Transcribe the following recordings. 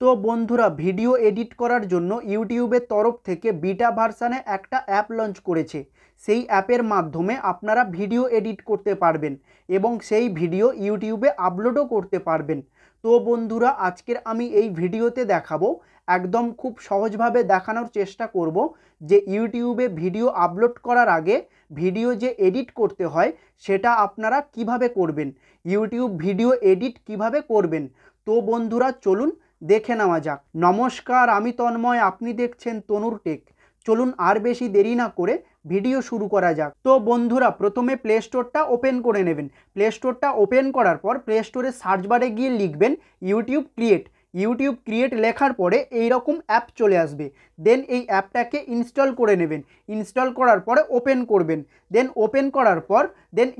তো বন্ধুরা, video edit করার জন্য ইউটিউবের তরফ থেকে বিটা ভার্সানে একটা অ্যাপ লঞ্চ করেছে। সেই অ্যাপের মাধ্যমে আপনারা ভিডিও এডিট করতে পারবেন এবং সেই ভিডিও ইউটিউবে আপলোডও করতে পারবেন। তো বন্ধুরা, আজকের আমি এই ভিডিওতে দেখাবো, একদম খুব সহজভাবে দেখানোর চেষ্টা করব যে ইউটিউবে ভিডিও আপলোড করার আগে ভিডিও যে এডিট করতে হয় সেটা আপনারা কিভাবে করবেন, ইউটিউব ভিডিও এডিট কিভাবে করবেন। তো বন্ধুরা, চলুন দেখে নেওয়া যাক। নমস্কার, আমি তন্ময়, আপনি দেখছেন তনুর টেক। চলুন আর বেশি দেরি না করে ভিডিও শুরু করা যাক। তো বন্ধুরা, প্রথমে প্লে স্টোরটা ওপেন করে নেবেন। প্লে স্টোরটা ওপেন করার পর প্লে স্টোরে সার্চ বারে গিয়ে লিখবেন ইউটিউব ক্রিয়েট। ইউটিউব ক্রিয়েট লেখার পরে এই রকম অ্যাপ চলে আসবে। দেন এই অ্যাপটাকে ইনস্টল করে নেবেন। ইনস্টল করার পরে ওপেন করবেন। দেন ওপেন করার পর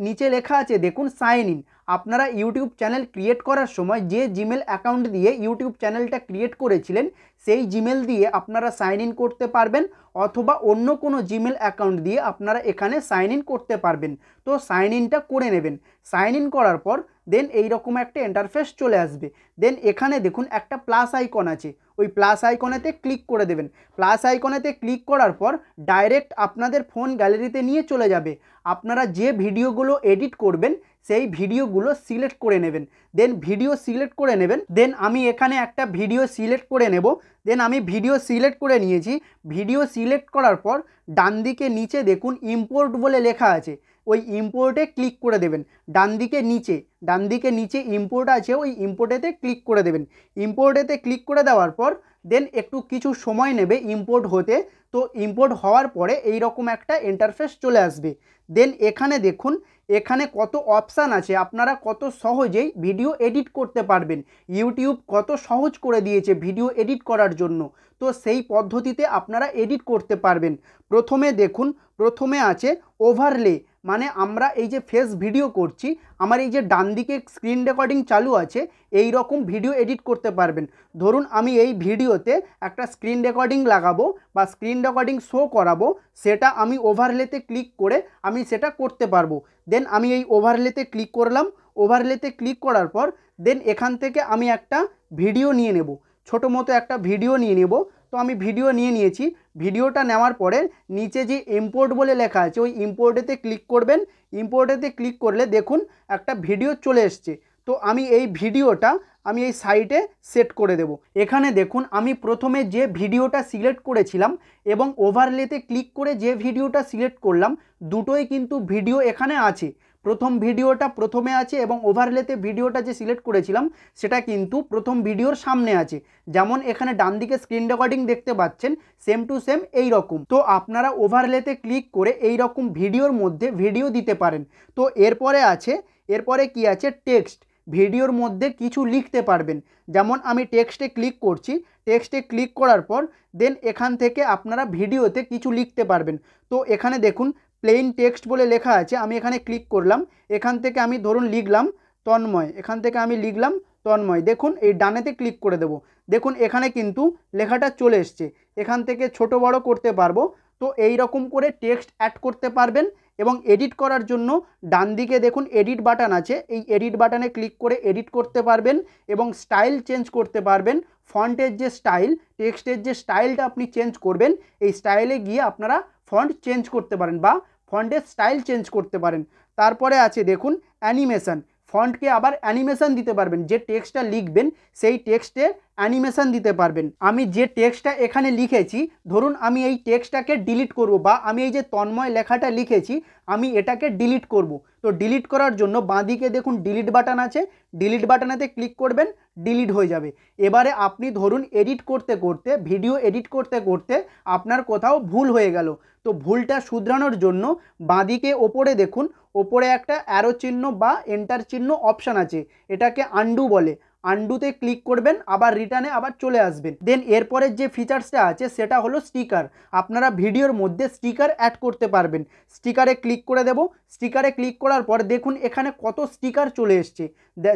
নিচে লেখা আছে দেখুন সাইন ইন। আপনারা ইউটিউব চ্যানেল ক্রিয়েট করার সময় যে জিমেল অ্যাকাউন্ট দিয়ে ইউটিউব চ্যানেলটা ক্রিয়েট করেছিলেন সেই জিমেল দিয়ে আপনারা সাইন ইন করতে পারবেন, অথবা অন্য কোনো জিমেল অ্যাকাউন্ট দিয়ে আপনারা এখানে সাইন ইন করতে পারবেন। তো সাইন ইনটা করে নেবেন। সাইন ইন করার পর দেন এইরকম একটা ইন্টারফেস চলে আসবে। দেন এখানে দেখুন একটা প্লাস আইকন আছে, ওই প্লাস আইকনেতে ক্লিক করে দেবেন। প্লাস আইকনেতে ক্লিক করার পর ডাইরেক্ট আপনাদের ফোন গ্যালারিতে নিয়ে চলে যাবে। আপনারা যে ভিডিওগুলো এডিট করবেন সেই ভিডিওগুলো সিলেক্ট করে নেবেন। দেন ভিডিও সিলেক্ট করে নেবেন। দেন আমি এখানে একটা ভিডিও সিলেক্ট করে নেব। দেন আমি ভিডিও সিলেক্ট করে নিয়েছি। ভিডিও সিলেক্ট করার পর ডান দিকে নিচে দেখুন ইম্পোর্ট বলে লেখা আছে, ওই ইম্পোর্টে ক্লিক করে দেবেন। ডান দিকে নিচে ইম্পোর্ট আছে, ওই ইম্পোর্টেতে ক্লিক করে দেবেন। ইম্পোর্টেতে ক্লিক করে দেওয়ার পর দেন একটু কিছু সময় নেবে ইম্পোর্ট হতে। তো ইম্পোর্ট হওয়ার পরে এই রকম একটা ইন্টারফেস চলে আসবে। দেন এখানে দেখুন, এখানে কত অপশান আছে, আপনারা কত সহজেই ভিডিও এডিট করতে পারবেন। ইউটিউব কত সহজ করে দিয়েছে ভিডিও এডিট করার জন্য। তো সেই পদ্ধতিতে আপনারা এডিট করতে পারবেন। প্রথমে দেখুন, প্রথমে আছে ওভারলে, মানে আমরা এই যে ফেস ভিডিও করছি, আমার এই যে ডান দিকে স্ক্রিন রেকর্ডিং চালু আছে, এই রকম ভিডিও এডিট করতে পারবেন। ধরুন আমি এই ভিডিওতে একটা স্ক্রিন রেকর্ডিং লাগাবো বা স্ক্রিন রেকর্ডিং শো করাবো, সেটা আমি ওভারলেতে ক্লিক করে আমি সেটা করতে পারবো। দেন আমি এই ওভারলেতে ক্লিক করলাম। ওভারলেতে ক্লিক করার পর দেন এখান থেকে আমি একটা ভিডিও নিয়ে নেব, ছোটো মতো একটা ভিডিও নিয়ে নেব। তো আমি ভিডিও নিয়ে নিয়েছি। ভিডিওটা নেওয়ার পরে নিচে যে ইম্পোর্ট বলে লেখা আছে ওই ইম্পোর্টেতে ক্লিক করবেন। ইম্পোর্টেতে ক্লিক করলে দেখুন একটা ভিডিও চলে এসছে। তো আমি এই ভিডিওটা আমি এই সাইটে সেট করে দেব। এখানে দেখুন আমি প্রথমে যে ভিডিওটা সিলেক্ট করেছিলাম এবং ওভারলেতে ক্লিক করে যে ভিডিওটা সিলেক্ট করলাম, দুটোই কিন্তু ভিডিও এখানে আছে। প্রথম ভিডিওটা প্রথমে আছে এবং ওভারলেতে ভিডিওটা যে সিলেক্ট করেছিলাম সেটা কিন্তু প্রথম ভিডিওর সামনে আছে। যেমন এখানে ডান দিকে স্ক্রিন রেকর্ডিং দেখতে পাচ্ছেন, সেম টু সেম এই রকম। তো আপনারা ওভারলেতে ক্লিক করে এই রকম ভিডিওর মধ্যে ভিডিও দিতে পারেন। তো এরপরে কি আছে, টেক্সট। ভিডিওর মধ্যে কিছু লিখতে পারবেন। যেমন আমি টেক্সটে ক্লিক করছি। টেক্সটে ক্লিক করার পর দেন এখান থেকে আপনারা ভিডিওতে কিছু লিখতে পারবেন। তো এখানে দেখুন প্লেন টেক্সট বলে লেখা আছে, আমি এখানে ক্লিক করলাম। এখান থেকে আমি ধরুন লিখলাম তন্ময়, এখান থেকে আমি লিখলাম তন্ময়। দেখুন এই ডানেতে ক্লিক করে দেব। দেখুন এখানে কিন্তু লেখাটা চলে এসছে। এখান থেকে ছোট বড় করতে পারবো। তো এই রকম করে টেক্সট অ্যাড করতে পারবেন। এবং এডিট করার জন্য ডান দিকে দেখুন এডিট বাটন আছে, এই এডিট বাটনে ক্লিক করে এডিট করতে পারবেন এবং স্টাইল চেঞ্জ করতে পারবেন। ফন্টের যে স্টাইল, টেক্সটের যে স্টাইলটা আপনি চেঞ্জ করবেন, এই স্টাইলে গিয়ে আপনারা ফন্ট চেঞ্জ করতে পারেন বা ফন্টের স্টাইল চেঞ্জ করতে পারেন। তারপরে আছে দেখুন অ্যানিমেশন। ফন্টকে আবার অ্যানিমেশন দিতে পারবেন। যে টেক্সটটা লিখবেন সেই টেক্সটে অ্যানিমেশন দিতে পারবেন। আমি যে টেক্সটটা এখানে লিখেছি, ধরুন আমি এই টেক্সটটাকে ডিলিট করব, বা আমি এই যে তন্ময় লেখাটা লিখেছি আমি এটাকে ডিলিট করব। তো ডিলিট করার জন্য বাঁদিকে দেখুন ডিলিট বাটন আছে, ডিলিট বাটনেতে ক্লিক করবেন, ডিলিট হয়ে যাবে। এবারে আপনি ধরুন এডিট করতে করতে, ভিডিও এডিট করতে করতে আপনার কোথাও ভুল হয়ে গেল। তো ভুলটা শুধরানোর জন্য বাঁদিকে ওপরে দেখুন, ওপরে একটা অ্যারো চিহ্ন বা এন্টার চিহ্ন অপশান আছে, এটাকে আনডু বলে। আনডুতে ক্লিক করবেন, আবার রিটার্নে আবার চলে আসবেন। দেন এরপরের যে ফিচার্সটা আছে সেটা হলো স্টিকার। আপনারা ভিডিওর মধ্যে স্টিকার অ্যাড করতে পারবেন। স্টিকারে ক্লিক করে দেব। স্টিকারে ক্লিক করার পর দেখুন এখানে কত স্টিকার চলে এসছে।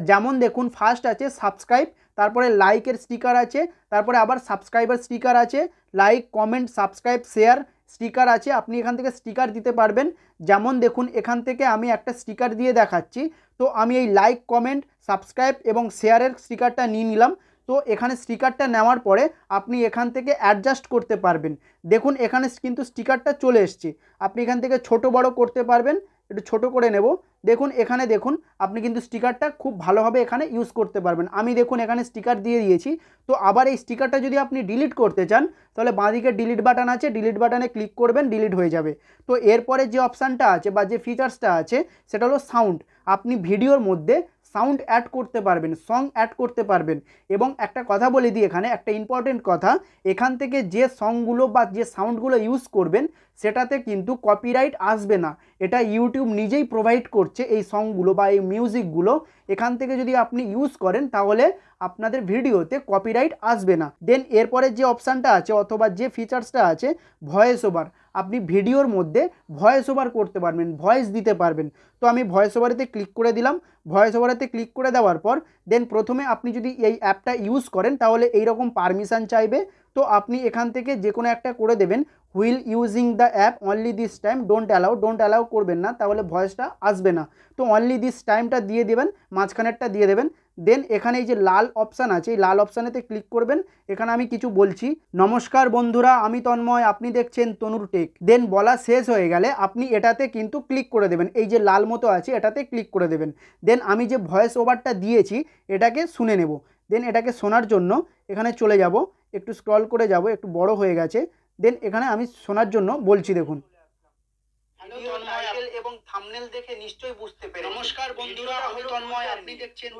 যেমন দেখুন ফার্স্ট আছে সাবস্ক্রাইব, তারপরে লাইকের স্টিকার আছে, তারপরে আবার সাবস্ক্রাইবার স্টিকার আছে, like, comment, subscribe, share sticker আছে। আপনি এখান থেকে স্টিকার দিতে পারবেন। যেমন দেখুন এখান থেকে আমি একটা স্টিকার দিয়ে দেখাচ্ছি। তো আমি এই লাইক, কমেন্ট, সাবস্ক্রাইব এবং শেয়ারের স্টিকারটা নিয়ে নিলাম। তো এখানে স্টিকারটা নেওয়ার পরে আপনি এখান থেকে অ্যাডজাস্ট করতে পারবেন। দেখুন এখানে কিন্তু স্টিকারটা চলে এসছে, আপনি এখান থেকে ছোট বড় করতে পারবেন। একটু ছোট করে নেব। দেখুন এখানে দেখুন আপনি কিন্তু স্টিকারটা খুব ভালোভাবে এখানে ইউজ করতে পারবেন। আমি দেখুন এখানে স্টিকার দিয়ে দিয়েছি। তো আবার এই স্টিকারটা যদি আপনি ডিলিট করতে চান তাহলে বাঁদিকে ডিলিট বাটন আছে, ডিলিট বাটনে ক্লিক করবেন, ডিলিট হয়ে যাবে। তো এরপরে যে অপশানটা আছে বা যে ফিচার্সটা আছে সেটা হলো সাউন্ড। আপনি ভিডিওর মধ্যে সাউন্ড অ্যাড করতে পারবেন, সং অ্যাড করতে পারবেন। এবং একটা কথা বলে দিই, এখানে একটা ইম্পর্টেন্ট কথা, এখান থেকে যে সংগুলো বা যে সাউন্ডগুলো ইউজ করবেন সেটাতে কিন্তু কপিরাইট আসবে না। এটা ইউটিউব নিজেই প্রোভাইড করছে এই সংগুলো বা এই মিউজিকগুলো। এখান থেকে যদি আপনি ইউজ করেন তাহলে আপনাদের ভিডিওতে কপিরাইট আসবে না। দেন এরপরে যে অপশানটা আছে অথবা যে ফিচার্সটা আছে ভয়েস ওভার, আপনি ভিডিওর মধ্যে ভয়েস ওভার করতে পারবেন, ভয়েস দিতে পারবেন। তো আমি ভয়েস ওভারেতে ক্লিক করে দিলাম। ভয়েস ওভারেতে ক্লিক করে দেওয়ার পর দেন প্রথমে আপনি যদি এই অ্যাপটা ইউজ করেন তাহলে এই রকম পারমিশন চাইবে। তো আপনি এখান থেকে যে কোনো একটা করে দেবেন, wheel using the app only this time don't allow করবেন না, তাহলে ভয়েসটা আসবে না। তো অনলি দিস টাইমটা দিয়ে দেবেন, মাঝখানেরটা দিয়ে দেবেন। দেন এখানে এই যে লাল অপশান আছে এই লাল অপশানেতে ক্লিক করবেন। এখানে আমি কিছু বলছি, নমস্কার বন্ধুরা আমি তন্ময়, আপনি দেখছেন তনুর টেক। দেন বলা শেষ হয়ে গেলে আপনি এটাতে কিন্তু ক্লিক করে দেবেন, এই যে লাল মতো আছে এটাতে ক্লিক করে দেবেন। দেন আমি যে ভয়েস ওভারটা দিয়েছি এটাকে শুনে নেব। দেন এটাকে শোনার জন্য এখানে চলে যাব, একটু স্ক্রল করে যাব, একটু বড় হয়ে গেছে। দেন এখানে আমি শোনার জন্য বলছি, দেখুন টাইটেল এবং থাম্বনেল দেখে নিশ্চয়ই বুঝতে পেরেছেন। নমস্কার বন্ধুরা আমি তন্ময়, আপনি দেখছেন।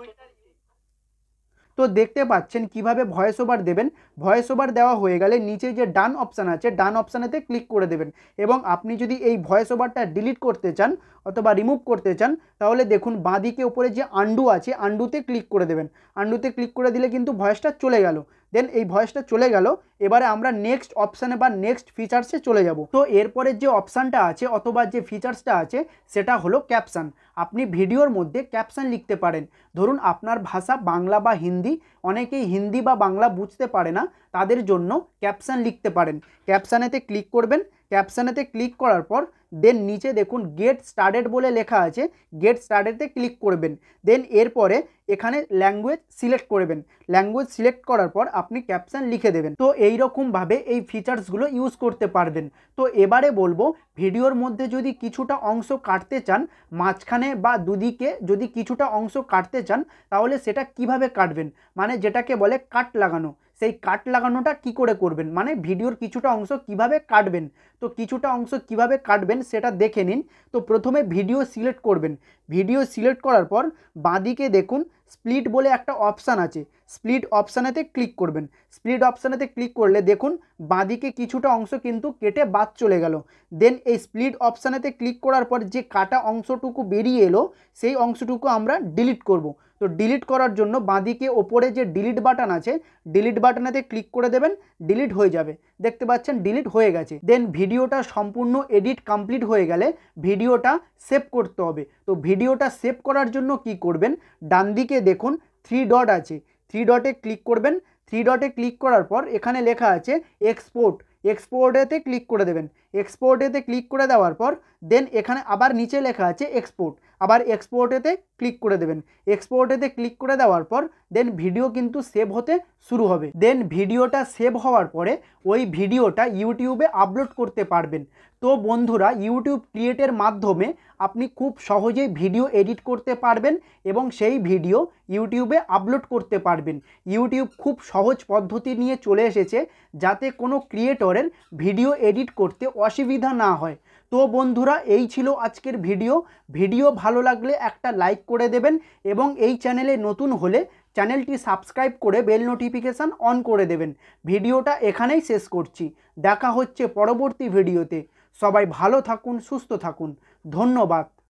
তো দেখতে পাচ্ছেন কিভাবে ভয়েস ওভার দেবেন। ভয়েস ওভার দেওয়া হয়ে গেলে নিচে যে ডান অপশান আছে ডান অপশানেতে ক্লিক করে দেবেন। এবং আপনি যদি এই ভয়েস ওভারটা ডিলিট করতে চান অথবা রিমুভ করতে চান তাহলে দেখুন বাঁদিকে উপরে যে আন্ডু আছে আন্ডুতে ক্লিক করে দেবেন। আন্ডুতে ক্লিক করে দিলে কিন্তু ভয়েসটা চলে গেল। দেন এই ভয়েসটা চলে গেল, এবারে আমরা নেক্সট অপশানে বা নেক্সট ফিচার্সে চলে যাব। তো এরপরের যে অপশানটা আছে অথবা যে ফিচার্সটা আছে সেটা হলো ক্যাপশন। আপনি ভিডিওর মধ্যে ক্যাপশন লিখতে পারেন। ধরুন আপনার ভাষা বাংলা বা হিন্দি, অনেকেই হিন্দি বা বাংলা বুঝতে পারে না, তাদের জন্য ক্যাপশন লিখতে পারেন। ক্যাপশানেতে ক্লিক করবেন। ক্যাপশানেতে ক্লিক করার পর দেন নিচে দেখুন গেট স্টার্টেড বলে লেখা আছে, গেট স্টার্টেডে ক্লিক করবেন। দেন এরপরে এখানে ল্যাঙ্গুয়েজ সিলেক্ট করবেন। ল্যাঙ্গুয়েজ সিলেক্ট করার পর আপনি ক্যাপশন লিখে দেবেন। তো এই রকমভাবে এই ফিচার্সগুলো ইউজ করতে পারবেন। তো এবারে বলবো, ভিডিওর মধ্যে যদি কিছুটা অংশ কাটতে চান, মাঝখানে বা দুদিকে যদি কিছুটা অংশ কাটতে চান তাহলে সেটা কিভাবে কাটবেন, মানে যেটাকে বলে কাট লাগানো, সেই কাট লাগানোটা কি করে করবেন, মানে ভিডিওর কিছুটা অংশ কিভাবে কাটবেন। তো কিছুটা অংশ কিভাবে কাটবেন সেটা দেখে নিন। তো প্রথমে ভিডিও সিলেক্ট করবেন। ভিডিও সিলেক্ট করার পর বাঁদিকে দেখুন স্প্লিট বলে একটা অপশান আছে, স্প্লিট অপশানেতে ক্লিক করবেন। স্প্লিট অপশানেতে ক্লিক করলে দেখুন বাঁদিকে কিছুটা অংশ কিন্তু কেটে বাদ চলে গেল। দেন এই স্প্লিট অপশানেতে ক্লিক করার পর যে কাটা অংশটুকু বেরিয়ে এলো সেই অংশটুকু আমরা ডিলিট করব। তো ডিলিট করার জন্য বাঁদিকে ওপরে যে ডিলিট বাটন আছে ডিলিট বাটনেতে ক্লিক করে দেবেন, ডিলিট হয়ে যাবে। দেখতে পাচ্ছেন ডিলিট হয়ে গেছে। দেন ভিডিওটা সম্পূর্ণ এডিট কমপ্লিট হয়ে গেলে ভিডিওটা সেভ করতে হবে। তো ভিডিওটা সেভ করার জন্য কি করবেন, ডান দিকে দেখুন 3 ডট আছে, 3 ডটে ক্লিক করবেন। 3 ডটে ক্লিক করার পর এখানে লেখা আছে এক্সপোর্ট, এক্সপোর্টেতে ক্লিক করে দেবেন। এক্সপোর্টেতে ক্লিক করে দেওয়ার পর দেন এখানে আবার নিচে লেখা আছে এক্সপোর্ট, আবার এক্সপোর্টেতে ক্লিক করে দেবেন। এক্সপোর্টেতে ক্লিক করে দেওয়ার পর দেন ভিডিও কিন্তু সেভ হতে শুরু হবে। দেন ভিডিওটা সেভ হওয়ার পরে ওই ভিডিওটা ইউটিউবে আপলোড করতে পারবেন। তো বন্ধুরা, ইউটিউব ক্রিয়েটের মাধ্যমে আপনি খুব সহজেই ভিডিও এডিট করতে পারবেন এবং সেই ভিডিও ইউটিউবে আপলোড করতে পারবেন। ইউটিউব খুব সহজ পদ্ধতি নিয়ে চলে এসেছে যাতে কোনো ক্রিয়েটরের ভিডিও এডিট করতে অসুবিধা না হয়। তো বন্ধুরা, এই ছিল আজকের ভিডিও। ভিডিও ভালো লাগলে একটা লাইক করে দেবেন এবং এই চ্যানেলে নতুন হলে চ্যানেলটি সাবস্ক্রাইব করে বেল নোটিফিকেশান অন করে দেবেন। ভিডিওটা এখানেই শেষ করছি, দেখা হচ্ছে পরবর্তী ভিডিওতে। সবাই ভালো থাকুন, সুস্থ থাকুন, ধন্যবাদ।